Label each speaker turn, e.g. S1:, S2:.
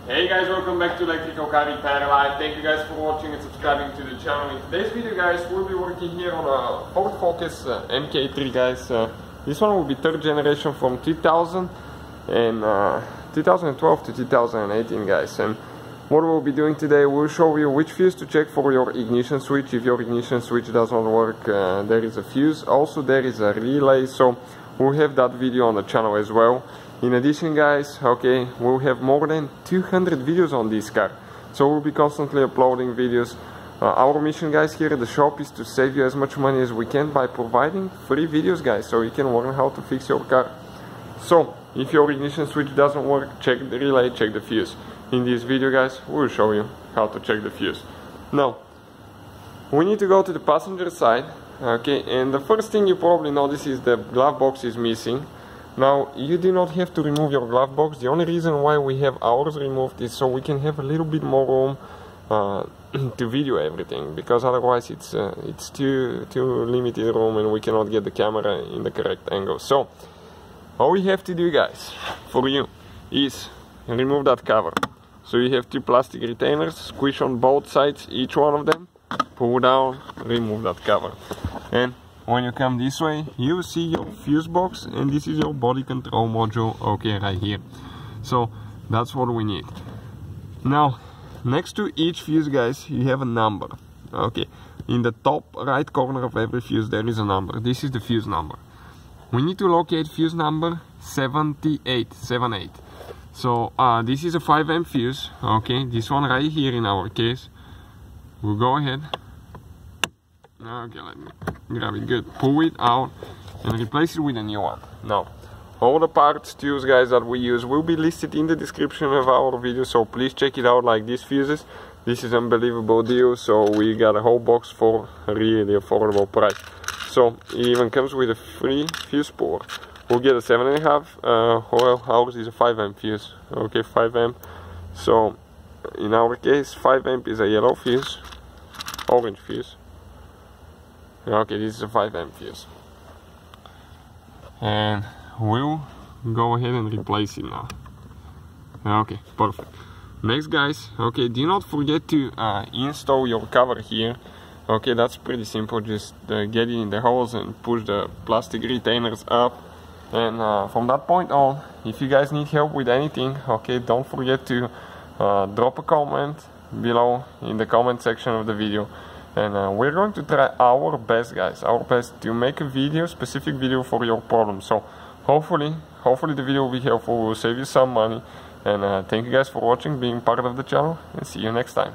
S1: Hey guys, welcome back to Electrical Car Repair Live. Thank you guys for watching and subscribing to the channel. In today's video guys, we'll be working here on a Ford Focus MK3 guys. This one will be third generation from 2012 to 2018 guys. And what we'll be doing today, we'll show you which fuse to check for your ignition switch. If your ignition switch does not work, there is a fuse. Also there is a relay, so we'll have that video on the channel as well. In addition guys, okay, we'll have more than 200 videos on this car, so we'll be constantly uploading videos. Our mission guys here at the shop is to save you as much money as we can by providing free videos guys, so you can learn how to fix your car. So if your ignition switch doesn't work, check the relay, check the fuse. In this video guys, we'll show you how to check the fuse. Now we need to go to the passenger side, okay, and the first thing you probably notice is the glove box is missing. Now, you do not have to remove your glove box. The only reason why we have ours removed is so we can have a little bit more room to video everything, because otherwise it's too limited room and we cannot get the camera in the correct angle. So, all we have to do guys, for you, is remove that cover. So you have two plastic retainers, squish on both sides, each one of them, pull down, remove that cover. And when you come this way, you see your fuse box, and this is your body control module, okay, right here. So that's what we need. Now, next to each fuse guys, you have a number, okay. In the top right corner of every fuse there is a number. This is the fuse number. We need to locate fuse number 78. So this is a 5 amp fuse, okay. This one right here in our case. We'll go ahead. Okay, let me grab it good, pull it out and replace it with a new one. Now, all the parts, tools guys that we use will be listed in the description of our video, so please check it out. Like these fuses, this is unbelievable deal, so we got a whole box for a really affordable price. So it even comes with a free fuse puller. We'll get a 7.5, well ours is a 5 amp fuse, okay, 5 amp. So in our case 5 amp is a yellow fuse, orange fuse. Okay, this is a 5 amp fuse, and we'll go ahead and replace it now. Okay, perfect. Next guys, okay, do not forget to install your cover here. Okay, that's pretty simple. Just get it in the holes and push the plastic retainers up, and from that point on, if you guys need help with anything, okay, don't forget to drop a comment below in the comment section of the video. And we're going to try our best guys, our best to make a video, specific video for your problem. So hopefully the video will be helpful, will save you some money. And thank you guys for watching, being part of the channel, and see you next time.